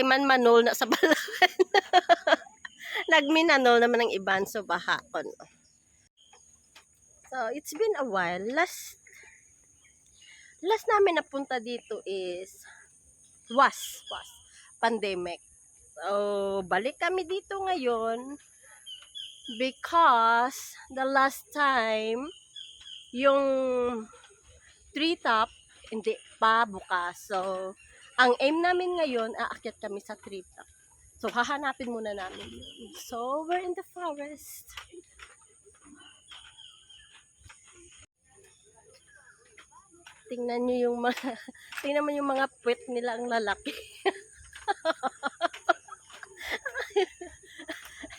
man manol na sa balakan. Nagminanol naman ng iban so bahakon. So, it's been a while. Last namin napunta dito is was pandemic. So, balik kami dito ngayon because the last time yung treetop hindi pa bukas. So, ang aim namin ngayon, aakyat kami sa treetop. So, hahanapin muna namin yun. So, we're in the forest. Tingnan nyo yung mga, tingnan mo yung mga puwet nila ang lalaki.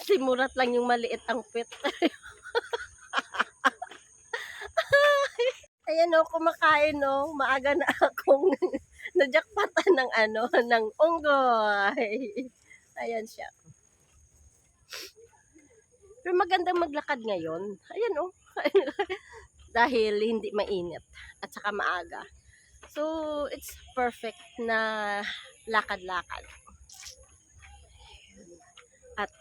Simurat lang yung maliit ang puwet. Ayan o, kumakain o, maaga na akong najakpatan ng ng unggoy. Ayan siya. Pero magandang maglakad ngayon. Ayan o. Dahil hindi mainit at saka maaga. So, it's perfect na lakad-lakad. At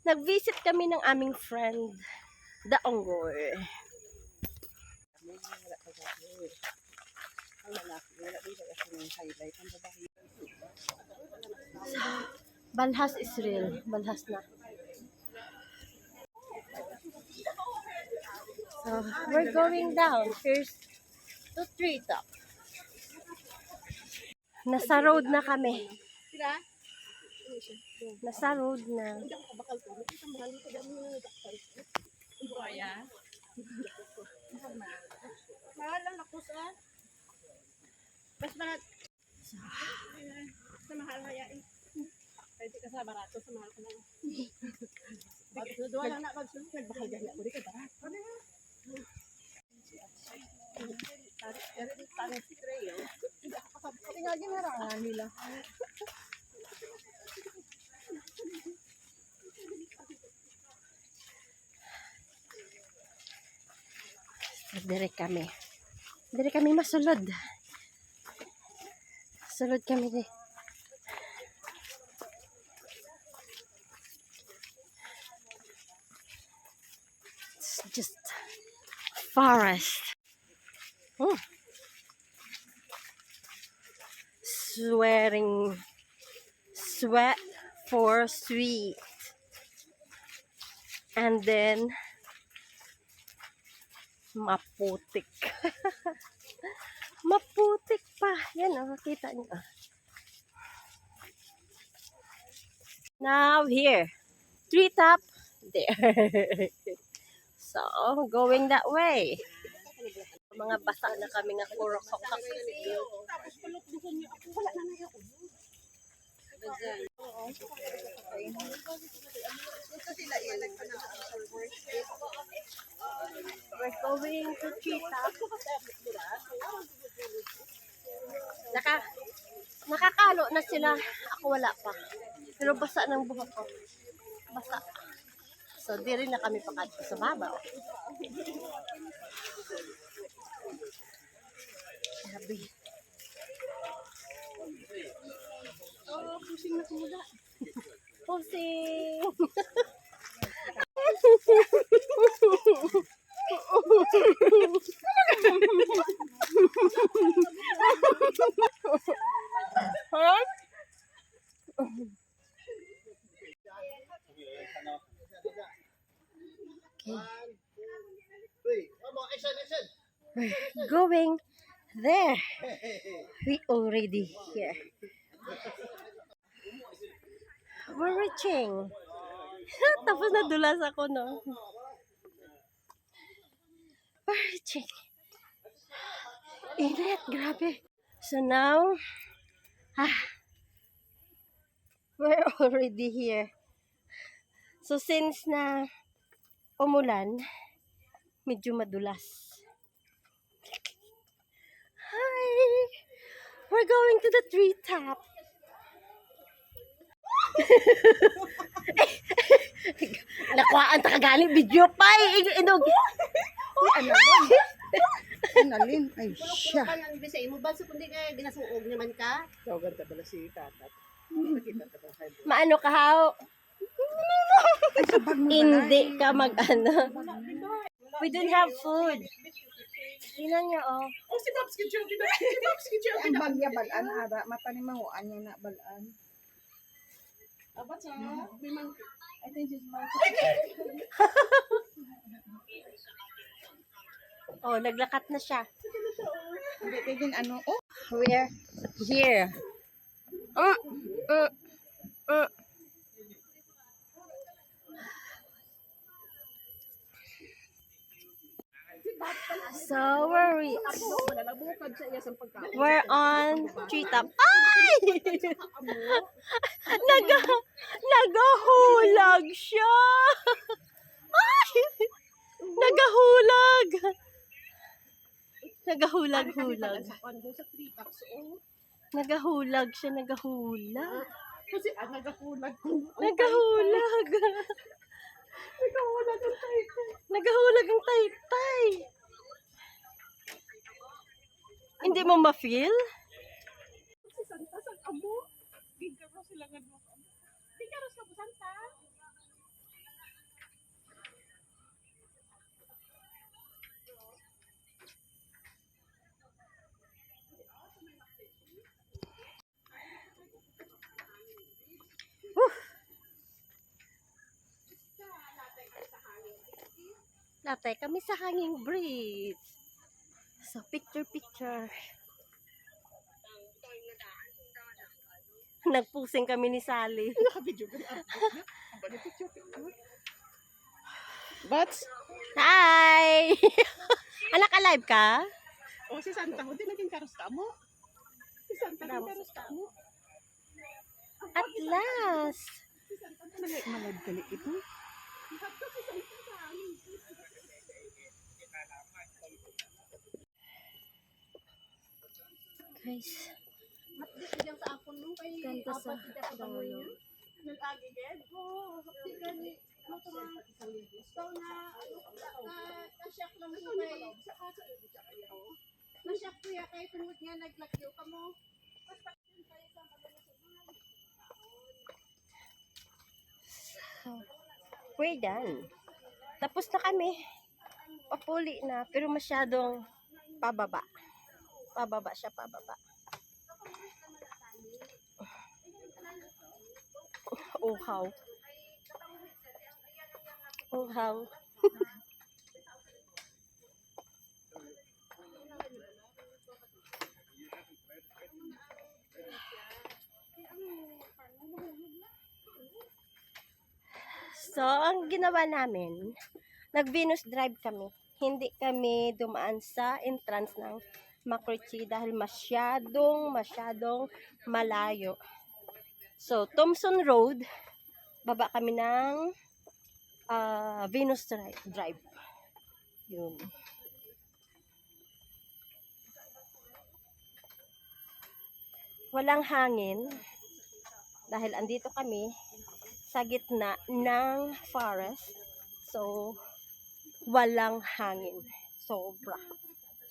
nag-visit kami ng aming friend, the unggoy. Balhas is real. Balhas na. So, we're going down. Here's to treetop. Nasa road na kami. Nasa road na. Mahal lang ako sa mas mahal sa mahal hayain. Pwede ka sa barato sa mahal ka na. Bagsudo lang na bagsudo. Nagbakal gaya ko rin ka barato. Tingnan ginarangan nila. Dire kami masulod. Sulod kami di. It's just forest. Sweat for sweet. And then maputik. Maputik pa. Yan o, kita niyo. Now here. Treetop. There. So, going that way. Mga basa na kami nga kurokok. Tapos palutbusan niyo ako. Wala na na yun. We're going to treetop. Nakakalo na sila. Ako wala pa. Pero basa ng buhok ko. Basa. So, di rin na kami pakadto sa baba. Sabi. Oh, pusing na kumula. Pusing! Huh? We're going there. We already here. We're reaching. Tapos nadulas ako, no? We're reaching. Init, grabe. So now, we're already here. So since na umulan, medyo madulas. Hi! We're going to the treetop. Nakuhaan ta kagaling video pa inog. Analin. Ay, siya. Ano ang bisay mo ba? So, kundi ka ginasuog naman ka? Tawagan ka bala si tatat. Maano ka, Haw? Hindi ka mag-ano. We don't have food. Tingnan niyo, oh. Oh, si Babs Kitchen. Si Babs Kitchen. Ang bagya balaan ara mata ni manguan niya na balaan. Abat sa limang. I think she's my Oh, naglakat na siya. Hindi din ano. Oh, We're here. Uh, uh, uh. So we're on treetop. Ay! Nagahulag siya. Ay! Nagahulag. Nagahulag-hulag. Sa treetops. Oh. Nagahulag siya, nagahulag. Kasi nagakulag. Nagahulag. Nagakulag ang tayo. Nagahulag ang taytay. Hindi mo ma-feel? Si Santa sa amo. Bigaro sila nga mo. Bigaro sa Santa. Latay kami sa hanging bridge. So, picture. Nagpusing kami ni Sally. Nakabidyo ka na. Ang balik picture. Bats? Hi! Anak, alive ka? O si Santa, hindi naging karos ka mo. Si Santa, naging karos ka mo. At last! Si Santa, malad ka ni ito. Guys, Diyan sa akon nung kay ganda sa dalo. Nag-agiged? Oo. Di gani. Gusto na. Na-shock lang po kay. Na-shock po ya kay tungod nga naglagyo ka mo. we're done. Tapos na kami. Papuli na, pero masyadong pababa. Pababa siya, pababa. Uhaw. Uhaw. So, ang ginawa namin, nag-Venus Drive kami. Hindi kami dumaan sa entrance ng Macritchie dahil masyadong malayo. So, Thompson Road, baba kami ng Venus Drive. Yun. Walang hangin dahil andito kami sa gitna ng forest. So, walang hangin.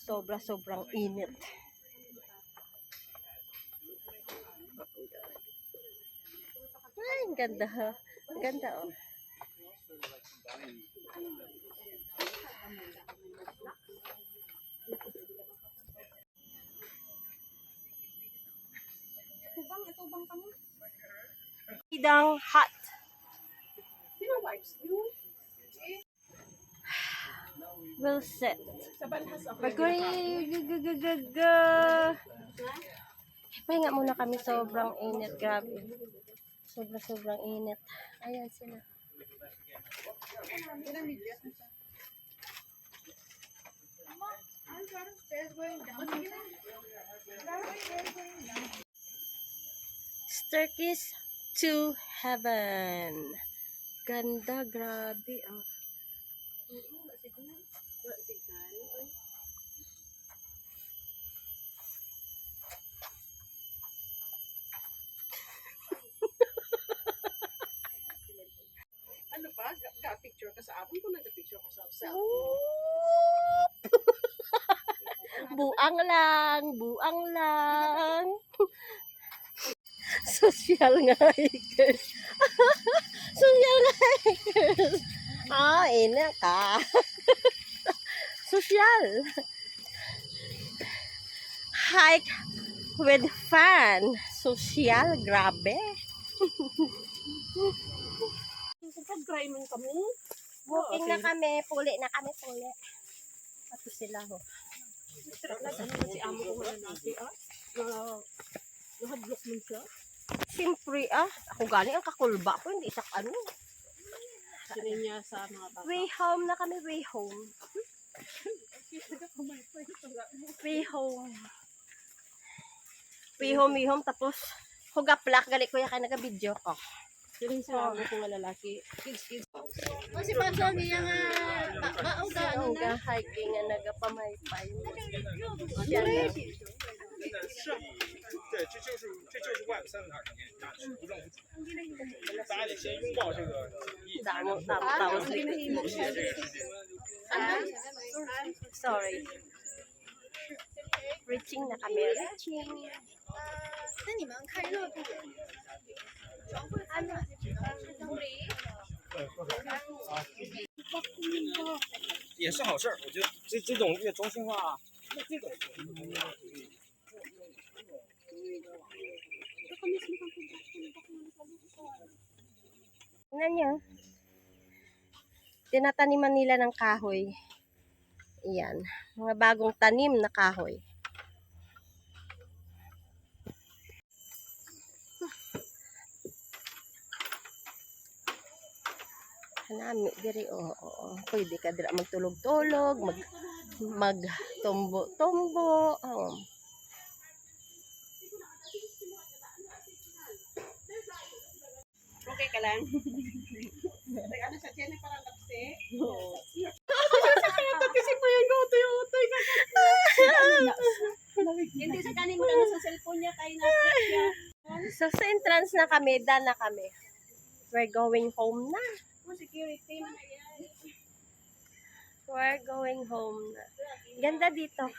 Sobrang init. Ay, ang ganda ha. Ang ganda oh. Ito bang kamo? Idang hot. Sino wives niyo? We'll sit. Sa banhas ako. Gaga. Pahinga muna kami, sobrang init, grabe. Sobrang init. Ayan sila. Staircase to heaven. Ganda, grabe. Oh. Ano ba? Ga-picture ka sa abon ko, nag-picture ko sa self. Buang lang. Social nga hikers. Social nga hikers. Ah, ina ka. Social. Hike with fun. Social, grabe. Pag-dry man kamo. Walking na kami, puli na kami, puli. Ato sila ho. Si amo ko wala natin, Nahadlock mo siya. Siyempre ako galing ang kakulba ko, hindi isak ano. Sinay niya sa mga bata. Way home na kami, way home. Way home. Way home, tapos hugaplak, gali ko kaya naga-video ko. Sinay sa amo ko wala lalaki. Kids. O si Paso niya nga mauga ano na. Hiking nga nagapamaypay. 对，这就是外部三个塔里面大区不正不大家得先拥抱这个意义， Tamo. 理解这个世界。 Sorry. Reaching na kami. Reaching. 那你们看热度，也是好事儿，我觉得这种越中心化，这种。 Tingnan nyo. Tinataniman nila ng kahoy. Ayan. Mga bagong tanim na kahoy. Hanami diri pwede ka dira magtulog-tulog, magtumbo-tumbo. Okay ka lang? Ano sa tiyan parang kapse? Kasi pa yung utoy ka. Hindi sa kanin mo lang sa cellphone niya kay na siya. So sa entrance na kami, done na kami. We're going home na. Security man yan. We're going home na. Ganda dito.